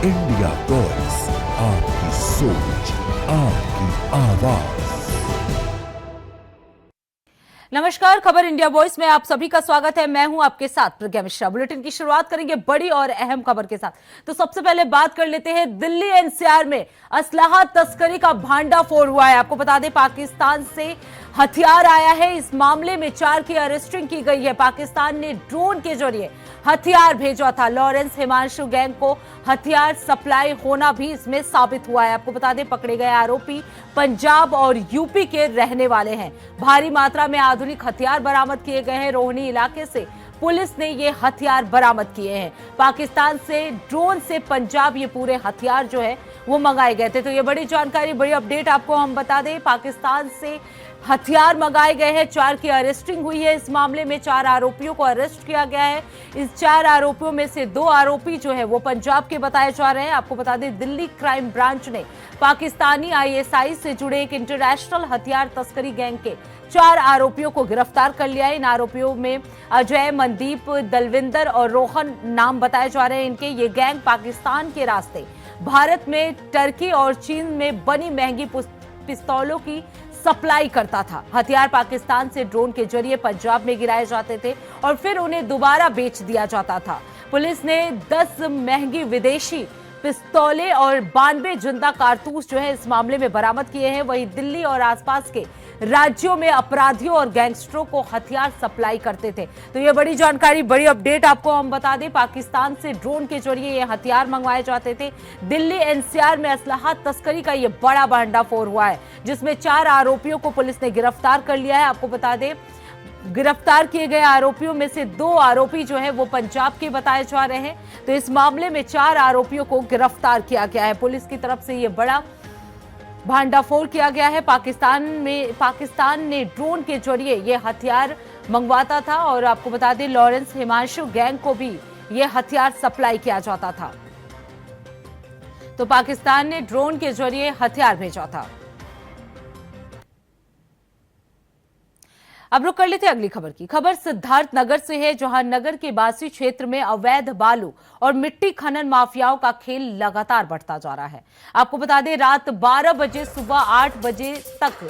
India voice, आपकी सोच, आपकी आवाज। नमस्कार, खबर इंडिया वॉइस में आप सभी का स्वागत है। मैं हूं आपके साथ प्रज्ञा मिश्रा। बुलेटिन की शुरुआत करेंगे बड़ी और अहम खबर के साथ। तो सबसे पहले बात कर लेते हैं दिल्ली एनसीआर में असलाहा तस्करी का भांडाफोड़ हुआ है। आपको बता दें, पाकिस्तान से हथियार आया है। इस मामले में 4 की अरेस्टिंग की गई है। पाकिस्तान ने ड्रोन के जरिए हथियार भेजा था। लॉरेंस हिमांशु गैंग को हथियार सप्लाई होना भी इसमें साबित हुआ है। आपको बता दें, पकड़े गए आरोपी पंजाब और यूपी के रहने वाले हैं। भारी मात्रा में आधुनिक हथियार बरामद किए गए हैं। रोहिणी इलाके से पुलिस ने ये हथियार बरामद किए हैं। पाकिस्तान से ड्रोन से पंजाब ये पूरे हथियार जो है वो मंगाए गए थे। तो ये बड़ी जानकारी, बड़ी अपडेट आपको हम बता दें। पाकिस्तान से हथियार मंगाए गए हैं। 4 की अरेस्टिंग हुई है। इस मामले में 4 आरोपियों को अरेस्ट किया गया है। इस 4 आरोपियों में से 2 आरोपी जो है वो पंजाब के बताए जा रहे हैं। आपको बता दें, दिल्ली क्राइम ब्रांच ने पाकिस्तानी आईएसआई से जुड़े एक इंटरनेशनल हथियार तस्करी गैंग के 4 आरोपियों को गिरफ्तार कर लिया है। इन आरोपियों में अजय, मनदीप, दलविंदर और रोहन नाम बताए जा रहे हैं इनके। ये गैंग पाकिस्तान के रास्ते भारत में टर्की और चीन में बनी महंगी पिस्तौलों की सप्लाई करता था। हथियार पाकिस्तान से ड्रोन के जरिए पंजाब में गिराए जाते थे और फिर उन्हें दोबारा बेच दिया जाता था। पुलिस ने 10 महंगी विदेशी पिस्तौलें और 92 जिंदा कारतूस जो है इस मामले में बरामद किए हैं। वहीं दिल्ली और आसपास के राज्यों में अपराधियों और गैंगस्टरों को हथियार सप्लाई करते थे। तो ये बड़ी जानकारी, बड़ी अपडेट आपको हम बता दें। पाकिस्तान से ड्रोन के जरिए ये हथियार मंगवाए जाते थे। दिल्ली एनसीआर में असलाहा तस्करी का ये बड़ा भांडाफोड़ हुआ है, जिसमें 4 आरोपियों को पुलिस ने गिरफ्तार कर लिया है। आपको बता दें, गिरफ्तार किए गए आरोपियों में से 2 आरोपी जो है वो पंजाब के बताए जा रहे हैं। तो इस मामले में 4 आरोपियों को गिरफ्तार किया गया है। पुलिस की तरफ से ये बड़ा भांडाफोड़ किया गया है। पाकिस्तान ने ड्रोन के जरिए ये हथियार मंगवाता था और आपको बता दें, लॉरेंस हिमांशु गैंग को भी ये हथियार सप्लाई किया जाता था। तो पाकिस्तान ने ड्रोन के जरिए हथियार भेजा था। अब रुक कर लेते हैं अगली खबर की। खबर सिद्धार्थ नगर से है, जहां नगर के बासी क्षेत्र में अवैध बालू और मिट्टी खनन माफियाओं का खेल लगातार बढ़ता जा रहा है। आपको बता दें, रात 12 बजे सुबह 8 बजे तक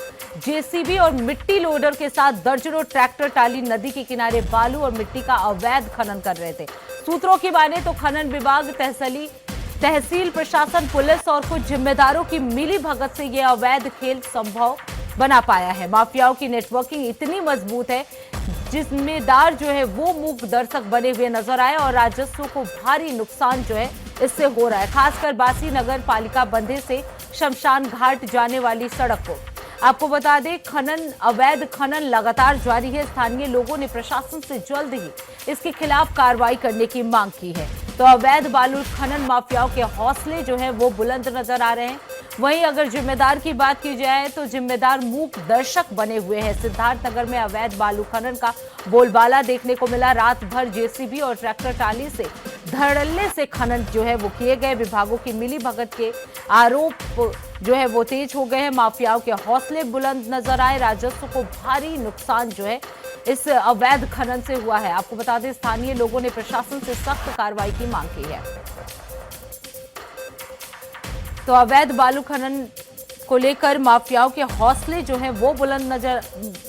जेसीबी और मिट्टी लोडर के साथ दर्जनों ट्रैक्टर टाली नदी के किनारे बालू और मिट्टी का अवैध खनन कर रहे थे। सूत्रों की माने तो खनन विभाग, तहसील प्रशासन, पुलिस और कुछ जिम्मेदारों की मिली भगत से यह अवैध खेल संभव बना पाया है। माफियाओं की नेटवर्किंग इतनी मजबूत है, जिम्मेदार जो है वो मूक दर्शक बने हुए नजर आए और राजस्व को भारी नुकसान जो है इससे हो रहा है। खासकर बासी नगर पालिका बंधे से शमशान घाट जाने वाली सड़क को। आपको बता दें, अवैध खनन लगातार जारी है। स्थानीय लोगों ने प्रशासन से जल्द ही इसके खिलाफ कार्रवाई करने की मांग की है। तो अवैध बालू खनन माफियाओं के हौसले जो है वो बुलंद नजर आ रहे हैं। वहीं अगर जिम्मेदार की बात की जाए तो जिम्मेदार मूक दर्शक बने हुए हैं। सिद्धार्थनगर में अवैध बालू खनन का बोलबाला देखने को मिला। रात भर जेसीबी और ट्रैक्टर टाली से धड़ल्ले से खनन जो है वो किए गए। विभागों की मिली भगत के आरोप जो है वो तेज हो गए हैं। माफियाओं के हौसले बुलंद नजर आए। राजस्व को भारी नुकसान जो है इस अवैध खनन से हुआ है। आपको बता दें, स्थानीय लोगों ने प्रशासन से सख्त कार्रवाई की मांग की है। तो अवैध बालू खनन को लेकर माफियाओं के हौसले जो हैं वो बुलंद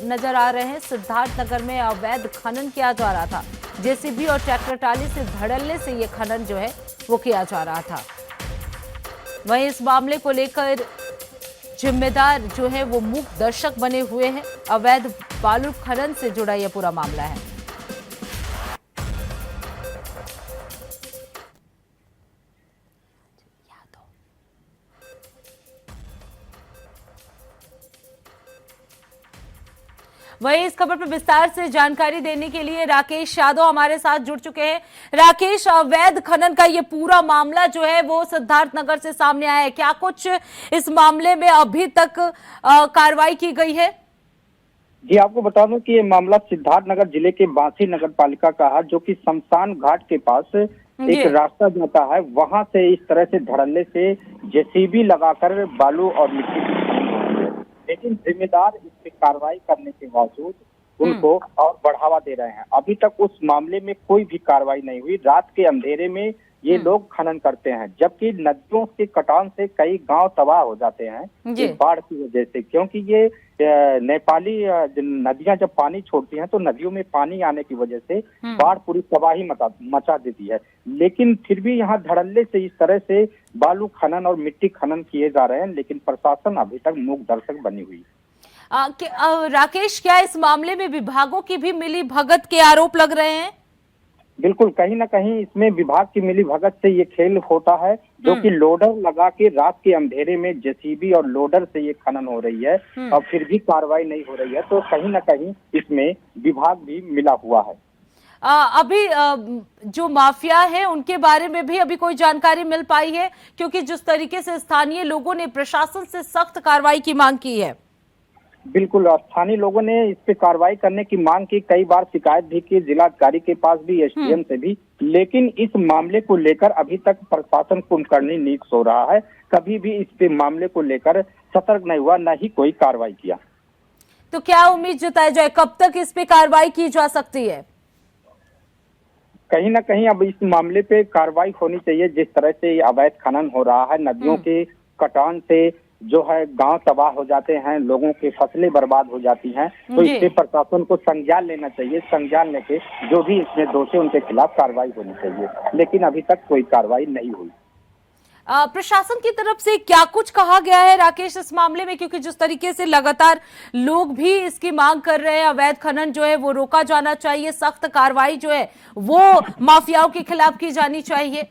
नजर आ रहे हैं। सिद्धार्थनगर में अवैध खनन किया जा रहा था। जेसीबी और ट्रैक्टर टाली से धड़ल्ले से ये खनन जो है वो किया जा रहा था। वहीं इस मामले को लेकर जिम्मेदार जो है वो मूक दर्शक बने हुए हैं। अवैध बालू खनन से जुड़ा यह पूरा मामला है। वहीं इस खबर पर विस्तार से जानकारी देने के लिए राकेश यादव हमारे साथ जुड़ चुके हैं। राकेश, अवैध खनन का ये पूरा मामला जो है वो सिद्धार्थनगर से सामने आया है, क्या कुछ इस मामले में अभी तक कार्रवाई की गई है? जी, आपको बता दूं कि ये मामला सिद्धार्थनगर जिले के बासी नगर पालिका का है, जो कि शमशान घाट के पास एक रास्ता जाता है। वहां से इस तरह से धड़ल्ले से जेसीबी लगाकर बालू और मिट्टी, लेकिन जिम्मेदार इस पे कार्रवाई करने के बावजूद उनको और बढ़ावा दे रहे हैं। अभी तक उस मामले में कोई भी कार्रवाई नहीं हुई। रात के अंधेरे में ये लोग खनन करते हैं, जबकि नदियों के कटान से कई गांव तबाह हो जाते हैं जी। इस बाढ़ की वजह से, क्योंकि ये नेपाली नदियां जब पानी छोड़ती हैं तो नदियों में पानी आने की वजह से बाढ़ पूरी तबाही मचा देती है। लेकिन फिर भी यहाँ धड़ल्ले से इस तरह से बालू खनन और मिट्टी खनन किए जा रहे हैं, लेकिन प्रशासन अभी तक मूक दर्शक बनी हुई है। राकेश, क्या इस मामले में विभागों की भी मिली भगत के आरोप लग रहे हैं? बिल्कुल, कहीं ना कहीं इसमें विभाग की मिली भगत से ये खेल होता है, जो कि लोडर लगा के रात के अंधेरे में जेसीबी और लोडर से ये खनन हो रही है और फिर भी कार्रवाई नहीं हो रही है। तो कहीं ना कहीं इसमें विभाग भी मिला हुआ है। अभी जो माफिया है उनके बारे में भी अभी कोई जानकारी मिल पाई है? क्योंकि जिस तरीके से स्थानीय लोगों ने प्रशासन से सख्त कार्रवाई की मांग की है। बिल्कुल, स्थानीय लोगों ने इस पे कार्रवाई करने की मांग की, कई बार शिकायत भी की जिलाधिकारी के पास भी, एसडीएम से भी, लेकिन इस मामले को लेकर अभी तक प्रशासन कुंभकर्णी नींद सो रहा है। कभी भी इस पे मामले को लेकर सतर्क नहीं हुआ, न ही कोई कार्रवाई किया। तो क्या उम्मीद जताई जाए, कब तक इस पे कार्रवाई की जा सकती है? कहीं ना कहीं अब इस मामले पे कार्रवाई होनी चाहिए। जिस तरह से अवैध खनन हो रहा है, नदियों के कटान से जो है गांव तबाह हो जाते हैं, लोगों की फसलें बर्बाद हो जाती हैं, तो इससे प्रशासन को संज्ञान लेना चाहिए। संज्ञान लेके जो भी इसमें दोषी उनके खिलाफ कार्रवाई होनी चाहिए, लेकिन अभी तक कोई कार्रवाई नहीं हुई। प्रशासन की तरफ से क्या कुछ कहा गया है राकेश इस मामले में? क्योंकि जिस तरीके से लगातार लोग भी इसकी मांग कर रहे हैं, अवैध खनन जो है वो रोका जाना चाहिए, सख्त कार्रवाई जो है वो माफियाओं के खिलाफ की जानी चाहिए।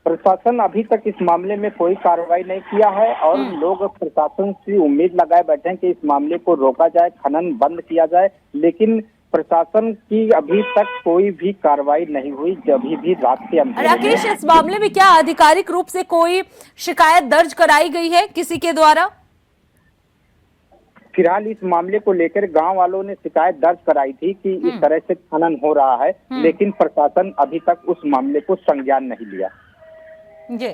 प्रशासन अभी तक इस मामले में कोई कार्रवाई नहीं किया है और लोग प्रशासन से उम्मीद लगाए बैठे हैं कि इस मामले को रोका जाए, खनन बंद किया जाए, लेकिन प्रशासन की अभी तक कोई भी कार्रवाई नहीं हुई। जब भी रात के अंधेरे में राकेश, इस मामले में क्या आधिकारिक रूप से कोई शिकायत दर्ज कराई गई है किसी के द्वारा? फिलहाल इस मामले को लेकर गांव वालों ने शिकायत दर्ज कराई थी कि इस तरह से खनन हो रहा है, लेकिन प्रशासन अभी तक उस मामले को संज्ञान नहीं लिया। जी,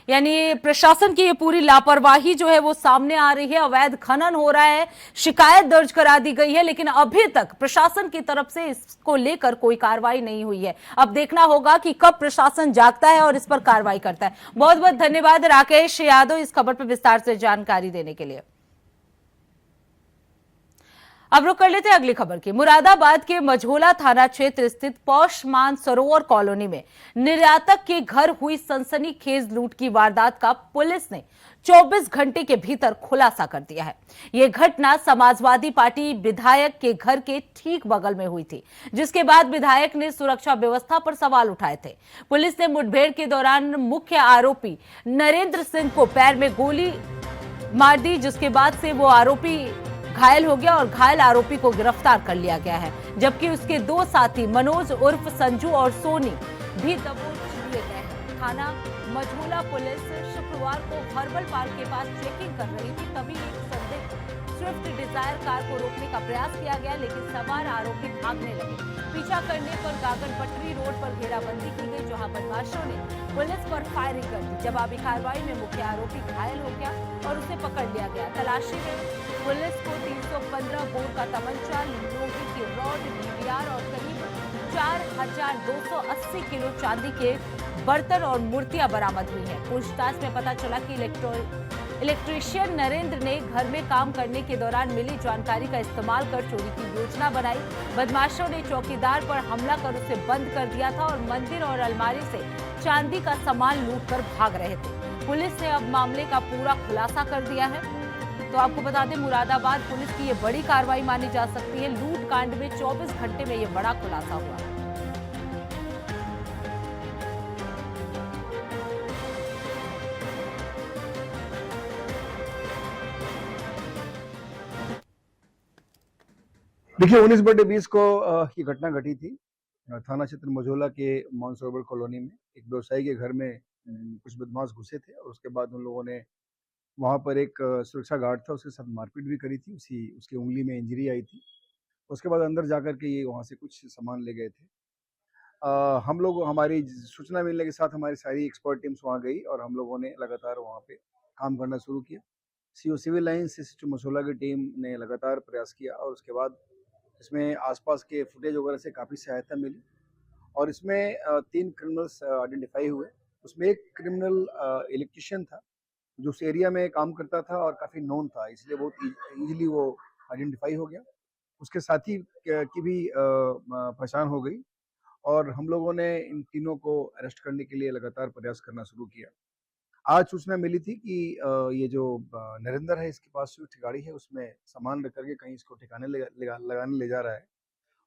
यानी प्रशासन की ये पूरी लापरवाही जो है वो सामने आ रही है। अवैध खनन हो रहा है, शिकायत दर्ज करा दी गई है, लेकिन अभी तक प्रशासन की तरफ से इसको लेकर कोई कार्रवाई नहीं हुई है। अब देखना होगा कि कब प्रशासन जागता है और इस पर कार्रवाई करता है। बहुत बहुत धन्यवाद राकेश यादव इस खबर पर विस्तार से जानकारी देने के लिए। अब रुक कर लेते हैं अगली खबर की। मुरादाबाद के मझोला थाना क्षेत्र स्थित पौष मानसरोवर कॉलोनी में निर्यातक के घर हुई सनसनीखेज लूट की वारदात का पुलिस ने 24 घंटे के भीतर खुलासा कर दिया है। यह घटना समाजवादी पार्टी विधायक के घर के ठीक बगल में हुई थी, जिसके बाद विधायक ने सुरक्षा व्यवस्था पर सवाल उठाए थे। पुलिस ने मुठभेड़ के दौरान मुख्य आरोपी नरेंद्र सिंह को पैर में गोली मार दी, जिसके बाद से वो आरोपी घायल हो गया और घायल आरोपी को गिरफ्तार कर लिया गया है, जबकि उसके दो साथी मनोज उर्फ संजू और सोनी भी दबोच लिए गए हैं। थाना मझोला पुलिस शुक्रवार को हर्बल पार्क के पास चेकिंग कर रही थी, तभी एक संदिग्ध स्विफ्ट डिजायर कार को रोकने का प्रयास किया गया, लेकिन सवार आरोपी भागने लगे। पीछा करने पर गागरपट्टी रोड पर घेराबंदी की गई, जहां बदमाशों ने पुलिस पर फायरिंग कर दी। जवाबी कार्रवाई में मुख्य आरोपी घायल हो गया और उसे पकड़ लिया गया। तलाशी में पुलिस को 315 बोर का तमंचा, लोहे की रॉड, डीवीआर और करीब 4280 किलो चांदी के बर्तन और मूर्तियां बरामद हुई हैं। पूछताछ में पता चला कि इलेक्ट्रीशियन नरेंद्र ने घर में काम करने के दौरान मिली जानकारी का इस्तेमाल कर चोरी की योजना बनाई। बदमाशों ने चौकीदार पर हमला कर उसे बंद कर दिया था और मंदिर और अलमारी से चांदी का सामान लूटकर भाग रहे थे। पुलिस ने अब मामले का पूरा खुलासा कर दिया है। तो आपको बता दें, मुरादाबाद पुलिस की ये बड़ी कार्रवाई मानी जा सकती है। लूट कांड में 24 घंटे में ये बड़ा खुलासा हुआ। देखिए 19/20 को ये घटना घटी थी थाना क्षेत्र मझोला के मानसरोवर कॉलोनी में। एक व्यवसायी के घर में कुछ बदमाश घुसे थे और उसके बाद उन लोगों ने वहां पर एक सुरक्षा गार्ड था, उसके साथ मारपीट भी करी थी। उसकी उंगली में इंजरी आई थी। उसके बाद अंदर जाकर के ये वहां से कुछ सामान ले गए थे। हम लोग, हमारी सूचना मिलने के साथ हमारी सारी एक्सपर्ट टीम्स वहां गई और हम लोगों ने लगातार वहां पे काम करना शुरू किया। सीओ सिविल लाइंस एसएचओ मसोला की टीम ने लगातार प्रयास किया और उसके बाद इसमें आसपास के फुटेज वगैरह से काफ़ी सहायता मिली और इसमें 3 क्रिमिनल्स आइडेंटिफाई हुए। उसमें एक क्रिमिनल इलेक्ट्रिशियन था जो उस एरिया में काम करता था और काफ़ी नोन था, इसलिए बहुत ईजिली वो आइडेंटिफाई हो गया। उसके साथी की भी पहचान हो गई और हम लोगों ने इन तीनों को अरेस्ट करने के लिए लगातार प्रयास करना शुरू किया। आज सूचना मिली थी कि ये जो नरेंद्र है, इसके पास स्विफ्ट गाड़ी है, उसमें सामान रख करके कहीं इसको ठिकाने लगाने ले जा रहा है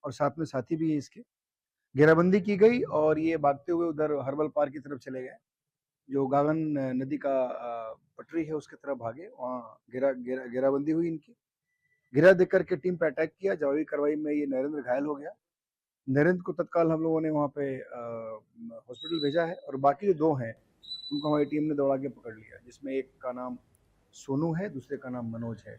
और साथ में साथी भी है इसके। घेराबंदी की गई और ये भागते हुए उधर हर्बल पार्क की तरफ चले गए। जो गागन नदी का पटरी है उसकी तरफ भागे, वहाँ घेराबंदी हुई इनकी। घेरा देख करके टीम पे अटैक किया। जवाबी कार्रवाई में ये नरेंद्र घायल हो गया। नरेंद्र को तत्काल हम लोगों ने वहाँ पे हॉस्पिटल भेजा है और बाकी जो 2 हैं उनको हमारी टीम ने दौड़ा के पकड़ लिया, जिसमें एक का नाम सोनू है, दूसरे का नाम मनोज है।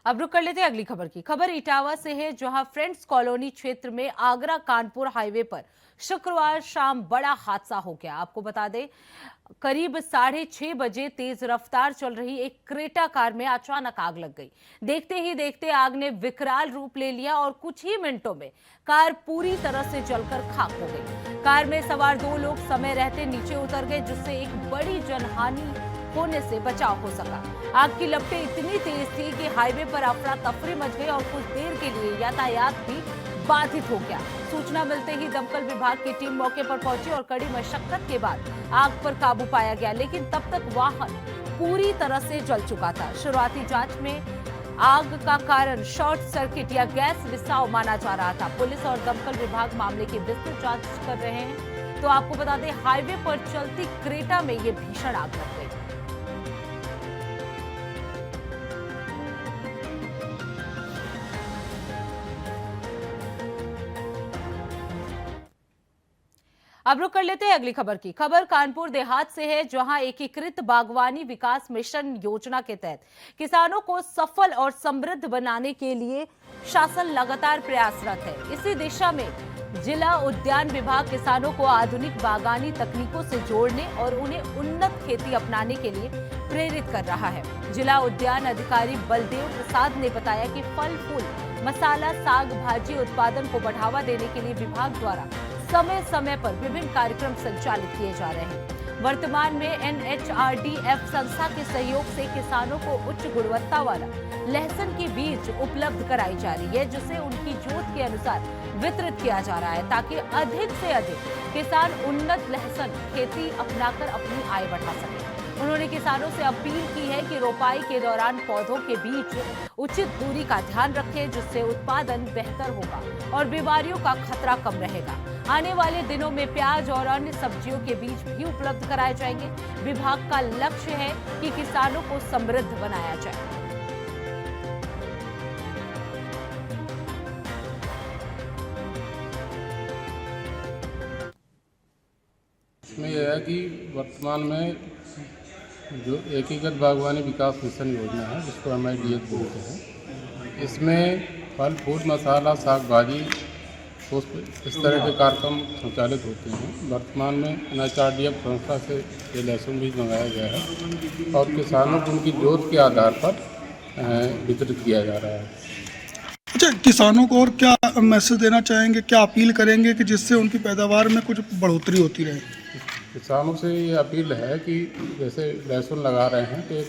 अब रुक कर लेते हैं अगली खबर की। खबर इटावा से है, जहां फ्रेंड्स कॉलोनी क्षेत्र में आगरा कानपुर हाईवे पर शुक्रवार शाम बड़ा हादसा हो गया। आपको बता दें, करीब 6:30 बजे तेज रफ्तार चल रही एक क्रेटा कार में अचानक आग लग गई। देखते ही देखते आग ने विकराल रूप ले लिया और कुछ ही मिनटों में कार पूरी तरह से जलकर खाक हो गई। कार में सवार 2 लोग समय रहते नीचे उतर गए, जिससे एक बड़ी जनहानि होने से बचाव हो सका। आग की लपटें इतनी तेज थी कि हाईवे पर अफरा तफरी मच गई और कुछ देर के लिए यातायात भी बाधित हो गया। सूचना मिलते ही दमकल विभाग की टीम मौके पर पहुंची और कड़ी मशक्कत के बाद आग पर काबू पाया गया, लेकिन तब तक वाहन पूरी तरह से जल चुका था। शुरुआती जांच में आग का कारण शॉर्ट सर्किट या गैस रिसाव माना जा रहा था। पुलिस और दमकल विभाग मामले की विस्तृत जांच कर रहे हैं। तो आपको बता दें, हाईवे पर चलती क्रेटा में ये भीषण आग लग गई। अब रुक कर लेते हैं अगली खबर की। खबर कानपुर देहात से है, जहां एकीकृत बागवानी विकास मिशन योजना के तहत किसानों को सफल और समृद्ध बनाने के लिए शासन लगातार प्रयासरत है। इसी दिशा में जिला उद्यान विभाग किसानों को आधुनिक बागानी तकनीकों से जोड़ने और उन्हें उन्नत खेती अपनाने के लिए प्रेरित कर रहा है। जिला उद्यान अधिकारी बलदेव प्रसाद ने बताया कि फल फूल, मसाला, साग भाजी उत्पादन को बढ़ावा देने के लिए विभाग द्वारा समय समय पर विभिन्न कार्यक्रम संचालित किए जा रहे हैं। वर्तमान में NHRDF संस्था के सहयोग से किसानों को उच्च गुणवत्ता वाला लहसुन की बीज उपलब्ध कराई जा रही है, जिसे उनकी जोत के अनुसार वितरित किया जा रहा है, ताकि अधिक से अधिक किसान उन्नत लहसुन खेती अपनाकर अपनी आय बढ़ा सके। उन्होंने किसानों से अपील की है कि रोपाई के दौरान पौधों के बीच उचित दूरी का ध्यान रखें, जिससे उत्पादन बेहतर होगा और बीमारियों का खतरा कम रहेगा। आने वाले दिनों में प्याज और अन्य सब्जियों के बीज भी उपलब्ध कराए जाएंगे। विभाग का लक्ष्य है कि किसानों को समृद्ध बनाया जाए। इसमें यह है कि वर्तमान में जो एकीकृत बागवानी विकास मिशन योजना है, जिसको MIDF बोलते हैं, इसमें फल फूल, मसाला, साग भाजी, इस तरह के कार्यक्रम संचालित होते हैं। वर्तमान में NHRDF संस्था से ये लहसुन बीज मंगाया गया है और किसानों को उनकी जोत के आधार पर वितरित किया जा रहा है। अच्छा, किसानों को और क्या मैसेज देना चाहेंगे, क्या अपील करेंगे कि जिससे उनकी पैदावार में कुछ बढ़ोतरी होती रहे? किसानों से ये अपील है कि जैसे लहसुन लगा रहे हैं तो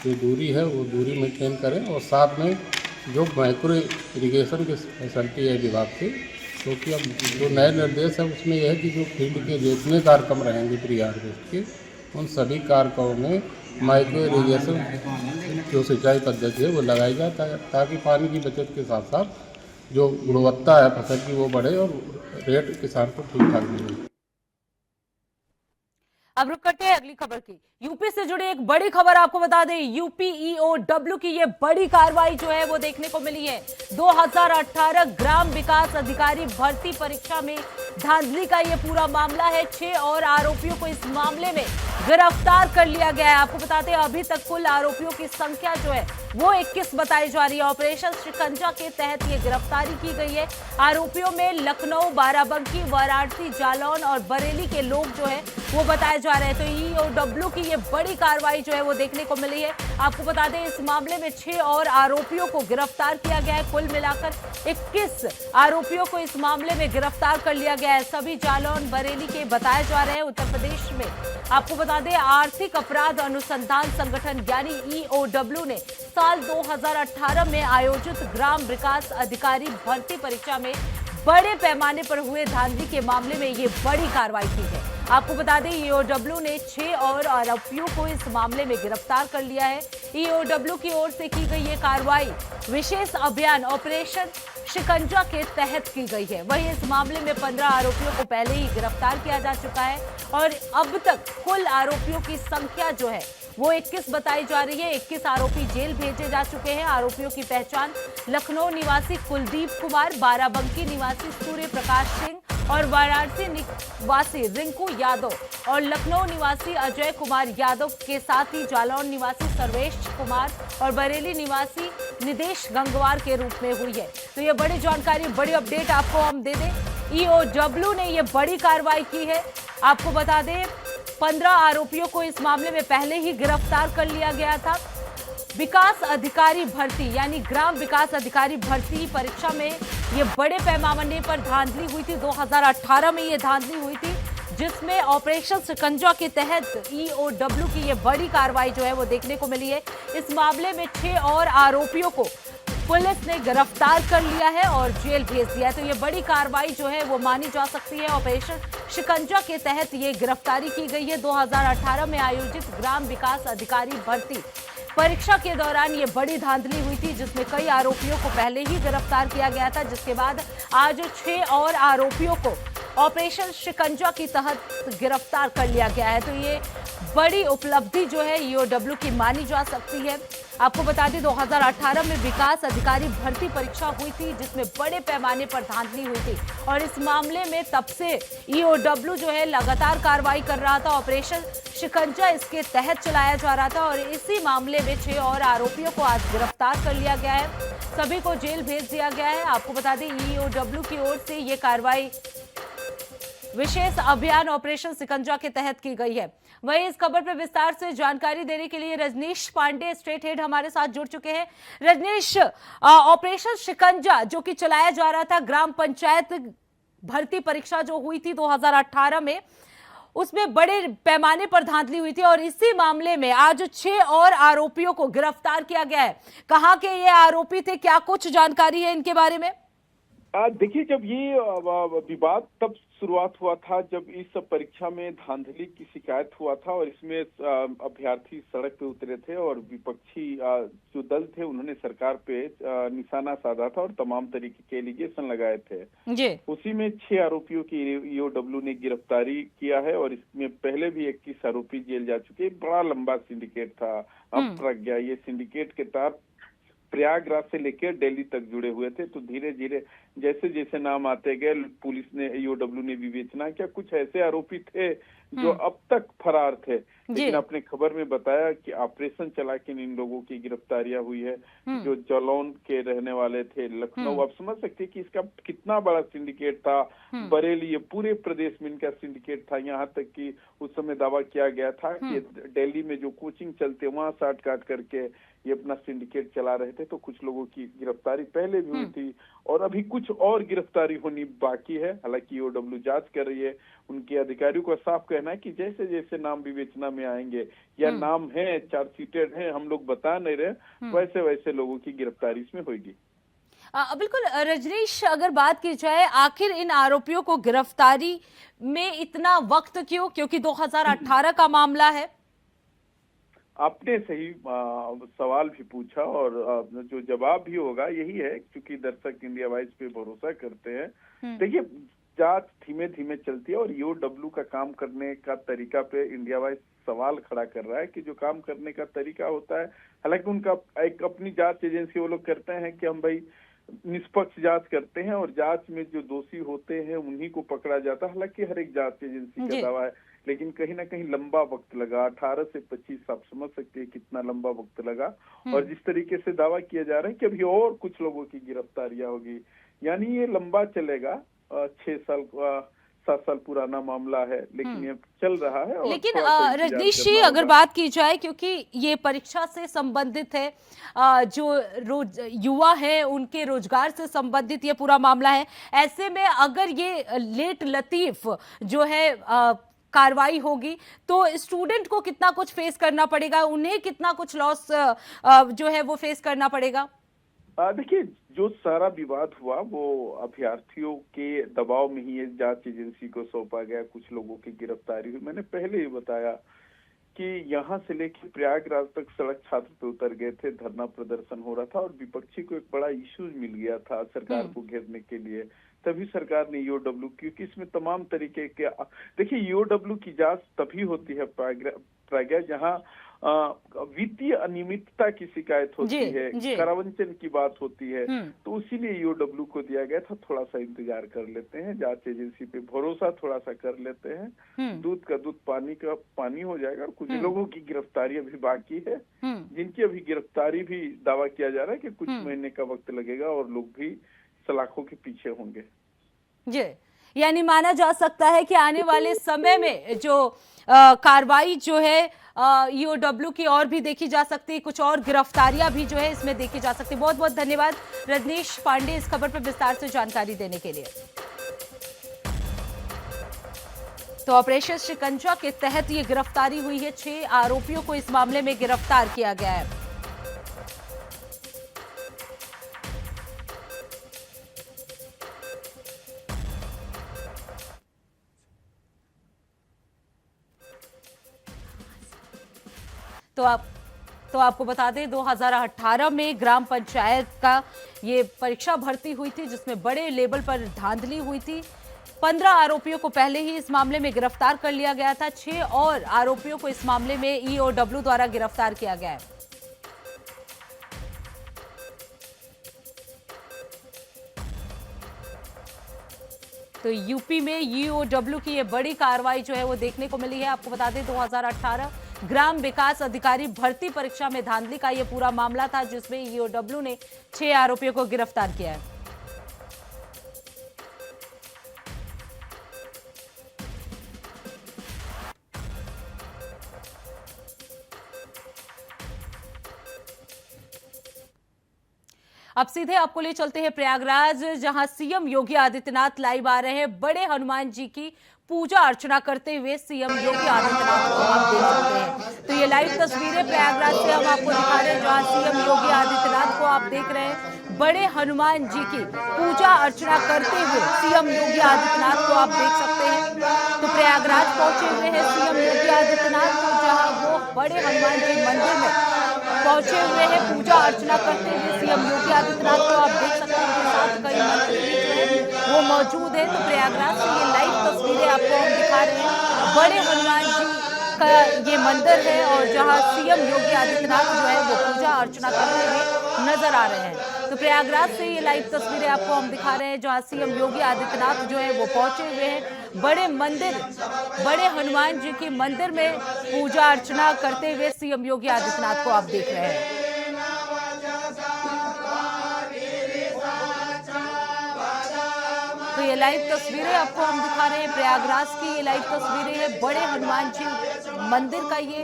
जो दूरी है वो दूरी मेंटेन करें और साथ में जो माइक्रो इरिगेशन की फैसिलिटी है विभाग से, क्योंकि अब जो नए निर्देश है उसमें यह है कि जो फील्ड के जितने कार्यक्रम रहेंगे प्री हार्वेस्ट के, उन सभी कार्यक्रमों में माइक्रो इरिगेशन जो सिंचाई पद्धति है वो लगाई जाए ताकि पानी की बचत के साथ साथ जो गुणवत्ता है फसल की वो बढ़े और रेट किसान को ठीक ठाक मिले। अब रुक करते हैं अगली खबर की। यूपी से जुड़ी एक बड़ी खबर आपको बता दें, यूपी ईओडब्ल्यू की ये बड़ी कार्रवाई जो है वो देखने को मिली है। 2018 ग्राम विकास अधिकारी भर्ती परीक्षा में धांधली का ये पूरा मामला है। 6 और आरोपियों को इस मामले में गिरफ्तार कर लिया गया है। आपको बताते हैं अभी तक कुल आरोपियों की संख्या जो है वो 21 बताई जा रही है। ऑपरेशन शिकंजा के तहत ये गिरफ्तारी की गई है। आरोपियों में लखनऊ, बाराबंकी, वाराणसी, जालौन और बरेली के लोग जो है वो बताए जा रहे हैं। तो ईओडब्ल्यू की ये बड़ी कार्रवाई जो है वो देखने को मिली है। आपको बता दें इस मामले में 6 और आरोपियों को गिरफ्तार किया गया है। कुल मिलाकर 21 आरोपियों को इस मामले में गिरफ्तार कर लिया गया है। सभी जालौन, बरेली के बताए जा रहे हैं। उत्तर प्रदेश में आपको बता दें आर्थिक अपराध अनुसंधान संगठन यानी ईओडब्ल्यू ने साल 2018 में आयोजित ग्राम विकास अधिकारी भर्ती परीक्षा में बड़े पैमाने पर हुए धांधली के मामले में ये बड़ी कार्रवाई की है। आपको बता दें ईओडब्ल्यू ने 6 और आरोपियों को इस मामले में गिरफ्तार कर लिया है। ईओडब्ल्यू की ओर से की गई ये कार्रवाई विशेष अभियान ऑपरेशन शिकंजा के तहत की गई है। वहीं इस मामले में 15 आरोपियों को पहले ही गिरफ्तार किया जा चुका है और अब तक कुल आरोपियों की संख्या जो है वो 21 बताई जा रही है। 21 आरोपी जेल भेजे जा चुके हैं। आरोपियों की पहचान लखनऊ निवासी कुलदीप कुमार, बाराबंकी निवासी सूर्य प्रकाश सिंह और वाराणसी निवासी रिंकू यादव और लखनऊ निवासी अजय कुमार यादव के साथ ही जालौन निवासी सर्वेश कुमार और बरेली निवासी निदेश गंगवार के रूप में हुई है। तो ये बड़ी जानकारी, बड़ी अपडेट आपको हम दे दें। ईओडब्ल्यू ने ये बड़ी कार्रवाई की है। आपको बता दें 15 आरोपियों को इस मामले में पहले ही गिरफ्तार कर लिया गया था। विकास अधिकारी भर्ती यानी ग्राम विकास अधिकारी भर्ती परीक्षा में ये बड़े पैमाने पर धांधली हुई थी। 2018 में ये धांधली हुई थी जिसमें ऑपरेशन शिकंजा के तहत ईओडब्ल्यू की ये बड़ी कार्रवाई जो है वो देखने को मिली है। इस मामले में 6 और आरोपियों को पुलिस ने गिरफ्तार कर लिया है और जेल भेज दिया है। तो ये बड़ी कार्रवाई जो है वो मानी जा सकती है। ऑपरेशन शिकंजा के तहत ये गिरफ्तारी की गई है। 2018 में आयोजित ग्राम विकास अधिकारी भर्ती परीक्षा के दौरान ये बड़ी धांधली हुई थी जिसमें कई आरोपियों को पहले ही गिरफ्तार किया गया था, जिसके बाद आज 6 और आरोपियों को ऑपरेशन शिकंजा के तहत गिरफ्तार कर लिया गया है। तो ये बड़ी उपलब्धि जो है ईओडब्ल्यू की मानी जा सकती है। आपको बता दें 2018 में विकास अधिकारी भर्ती परीक्षा हुई थी जिसमें बड़े पैमाने पर धांधली हुई थी और इस मामले में तब से ईओडब्ल्यू जो है लगातार कार्रवाई कर रहा था। ऑपरेशन शिकंजा इसके तहत चलाया जा रहा था और इसी मामले में 6 और आरोपियों को आज गिरफ्तार कर लिया गया है। सभी को जेल भेज दिया गया है। आपको बता दें ईओडब्ल्यू की ओर से ये कार्रवाई विशेष अभियान ऑपरेशन शिकंजा के तहत की गई है। वहीं इस खबर पर विस्तार से जानकारी देने के लिए रजनीश पांडे स्टेट हेड हमारे साथ जुड़ चुके हैं। रजनीश, ऑपरेशन शिकंजा जो कि चलाया जा रहा था ग्राम पंचायत भर्ती परीक्षा जो हुई थी 2018 में, उसमें बड़े पैमाने पर धांधली हुई थी और इसी मामले में आज 6 और आरोपियों को गिरफ्तार किया गया है। कहाँ के ये आरोपी थे, क्या कुछ जानकारी है इनके बारे में? देखिए, जब ये विवाद तब शुरुआत हुआ था जब इस परीक्षा में धांधली की शिकायत हुआ था और इसमें अभ्यर्थी सड़क पे उतरे थे और विपक्षी जो दल थे उन्होंने सरकार पे निशाना साधा था और तमाम तरीके के एलिगेशन लगाए थे जी। उसी में 6 आरोपियों की ईओडब्ल्यू ने गिरफ्तारी किया है और इसमें पहले भी 21 आरोपी जेल जा चुके। बड़ा लंबा सिंडिकेट था। अब प्रज्ञा ये सिंडिकेट के तहत प्रयागराज से लेकर दिल्ली तक जुड़े हुए थे। तो धीरे धीरे जैसे जैसे नाम आते गए पुलिस ने ईओडब्ल्यू ने विवेचना किया। कुछ ऐसे आरोपी थे जो अब तक फरार थे, लेकिन अपने खबर में बताया कि ऑपरेशन चला के इन लोगों की गिरफ्तारियां हुई है। जो जालौन के रहने वाले थे, लखनऊ, आप समझ सकते हैं कि इसका कितना बड़ा सिंडिकेट था। बरेली, ये पूरे प्रदेश में इनका सिंडिकेट था। यहाँ तक कि उस समय दावा किया गया था कि दिल्ली में जो कोचिंग चलते वहाँ साठ काट करके ये अपना सिंडिकेट चला रहे थे। तो कुछ लोगों की गिरफ्तारी पहले भी हुई थी और अभी कुछ और गिरफ्तारी होनी बाकी है। हालांकि ईओडब्ल्यू जांच कर रही है। उनके अधिकारियों का साफ कहना है कि जैसे जैसे नाम विवेचना में आएंगे या नाम है चार्जशीटेड है हम लोग बता नहीं रहे, वैसे वैसे लोगों की गिरफ्तारी इसमें होगी। बिल्कुल रजनीश, अगर बात की जाए आखिर इन आरोपियों को गिरफ्तारी में इतना वक्त क्यों, क्योंकि 2018 का मामला है? आपने सही सवाल भी पूछा और जो जवाब भी होगा यही है, क्योंकि दर्शक इंडिया वॉइस पे भरोसा करते हैं। देखिए, जांच धीमे धीमे चलती है और ईओडब्ल्यू का काम करने का तरीका पे इंडिया वॉइस सवाल खड़ा कर रहा है कि जो काम करने का तरीका होता है, हालांकि उनका एक अपनी जांच एजेंसी वो लोग करते हैं कि हम भाई निष्पक्ष जांच करते हैं और जांच में जो दोषी होते हैं उन्हीं को पकड़ा जाता है। हालांकि हर एक जांच एजेंसी का दावा है, लेकिन कहीं ना कहीं लंबा वक्त लगा। 18 से 25, आप समझ सकते हैं कितना लंबा वक्त लगा। और जिस तरीके से दावा किया जा रहा है कि अभी और कुछ लोगों की गिरफ्तारियां होगी, यानी ये लंबा चलेगा। 6 साल 7 साल पुराना मामला है, लेकिन ये चल रहा है। और लेकिन रजनीश जी, अगर बात की जाए, क्योंकि ये परीक्षा से संबंधित है, जो युवा है उनके रोजगार से संबंधित ये पूरा मामला है, ऐसे में अगर ये लेट लतीफ जो है कार्रवाई होगी तो स्टूडेंट को कितना कुछ फेस करना पड़ेगा, उन्हें कितना कुछ लॉस जो है वो फेस करना पड़ेगा? देखिए, जो सारा विवाद हुआ वो अभ्यर्थियों के दबाव में ही जांच एजेंसी को सौंपा गया। कुछ लोगों की गिरफ्तारी हुई। मैंने पहले ही बताया कि यहाँ से लेकर प्रयागराज तक सड़क छात्र पे उतर गए थे, धरना प्रदर्शन हो रहा था और विपक्षी को एक बड़ा इश्यूज मिल गया था सरकार को घेरने के लिए। तभी सरकार ने ईओडब्ल्यू, क्योंकि इसमें तमाम तरीके के, देखिए ईओडब्ल्यू की जांच तभी होती है प्रज्ञा जहाँ वित्तीय अनियमितता की शिकायत होती है, करावंचन की बात होती है। तो इसीलिए ईओडब्ल्यू को दिया गया था। थोड़ा सा इंतजार कर लेते हैं, जांच एजेंसी पे भरोसा थोड़ा सा कर लेते हैं। दूध का दूध, पानी का पानी हो जाएगा। और कुछ लोगों की गिरफ्तारी अभी बाकी है, जिनकी अभी गिरफ्तारी भी दावा किया जा रहा है कि कुछ महीने का वक्त लगेगा और लोग भी सलाखों के पीछे होंगे। जी, यानी माना जा सकता है कि आने वाले समय में जो कार्रवाई जो है ईओडब्ल्यू की और भी देखी जा सकती है, कुछ और गिरफ्तारियां भी जो है इसमें देखी जा सकती है। बहुत बहुत धन्यवाद रजनीश पांडे इस खबर पर विस्तार से जानकारी देने के लिए। तो ऑपरेशन शिकंजा के तहत ये गिरफ्तारी हुई है। 6 आरोपियों को इस मामले में गिरफ्तार किया गया है। तो आपको बता दें, 2018 में ग्राम पंचायत का ये परीक्षा भर्ती हुई थी, जिसमें बड़े लेवल पर धांधली हुई थी। 15 आरोपियों को पहले ही इस मामले में गिरफ्तार कर लिया गया था। 6 और आरोपियों को इस मामले में ईओडब्ल्यू द्वारा गिरफ्तार किया गया है। तो यूपी में ईओडब्ल्यू की ये बड़ी कार्रवाई जो है वो देखने को मिली है। आपको बता दें, 2018 ग्राम विकास अधिकारी भर्ती परीक्षा में धांधली का ये पूरा मामला था, जिसमें ईओडब्ल्यू ने 6 आरोपियों को गिरफ्तार किया है। अब सीधे आपको ले चलते हैं प्रयागराज, जहां सीएम योगी आदित्यनाथ लाइव आ रहे हैं। बड़े हनुमान जी की पूजा अर्चना करते हुए सीएम योगी आदित्यनाथ को आप देख सकते हैं। तो ये लाइव तस्वीरें प्रयागराज से हम आपको दिखा रहे हैं, जहां सीएम योगी आदित्यनाथ को आप देख रहे हैं। बड़े हनुमान जी की पूजा अर्चना करते हुए सीएम योगी आदित्यनाथ को आप देख सकते हैं। तो प्रयागराज पहुंचे हुए हैं सीएम योगी आदित्यनाथ, तो जहां वो बड़े हनुमान जी मंदिर में पहुंचे हुए हैं पूजा अर्चना करते हुए सीएम योगी आदित्यनाथ को आप देख सकते हैं। उनके साथ कई मंत्री भी जो है वो मौजूद है। तो प्रयागराज से ये लाइव तस्वीरें आपको हम दिखा रहे हैं। बड़े हनुमान जी का ये मंदिर है और जहां सीएम योगी आदित्यनाथ जो है वो पूजा अर्चना करते हुए नजर आ रहे हैं। तो प्रयागराज से ये लाइव तस्वीरें आपको हम दिखा रहे हैं, जहां सीएम योगी आदित्यनाथ जो है वो पहुंचे हुए हैं बड़े मंदिर, बड़े हनुमान जी के मंदिर में पूजा अर्चना करते हुए सीएम योगी आदित्यनाथ को आप देख रहे हैं। तो ये लाइव तस्वीरें आपको हम दिखा रहे हैं, प्रयागराज की ये लाइव तस्वीरें हैं। बड़े हनुमान जी मंदिर का ये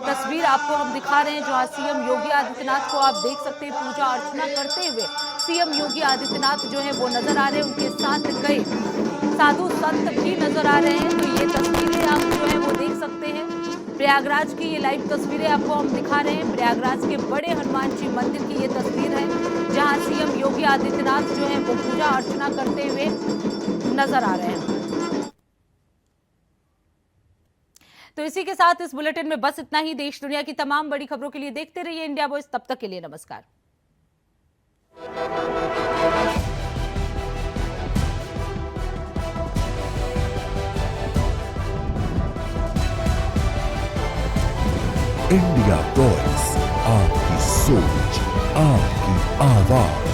तस्वीर आपको हम दिखा रहे हैं, जहां सीएम योगी आदित्यनाथ को आप देख सकते हैं पूजा अर्चना करते हुए सीएम योगी आदित्यनाथ जो है वो नजर आ रहे हैं। उनके साथ कई साधु संत भी नजर आ रहे हैं। तो ये तस्वीरें आप जो है वो देख सकते हैं। प्रयागराज की ये लाइव तस्वीरें आपको हम दिखा रहे हैं। प्रयागराज के बड़े हनुमान जी मंदिर की ये तस्वीर है, जहां सीएम योगी आदित्यनाथ जो है वो पूजा अर्चना करते हुए नजर आ रहे हैं। तो इसी के साथ इस बुलेटिन में बस इतना ही। देश दुनिया की तमाम बड़ी खबरों के लिए देखते रहिए इंडिया वॉइस। तब तक के लिए नमस्कार। इंडिया वॉइस, आपकी सोच, आपकी आवाज।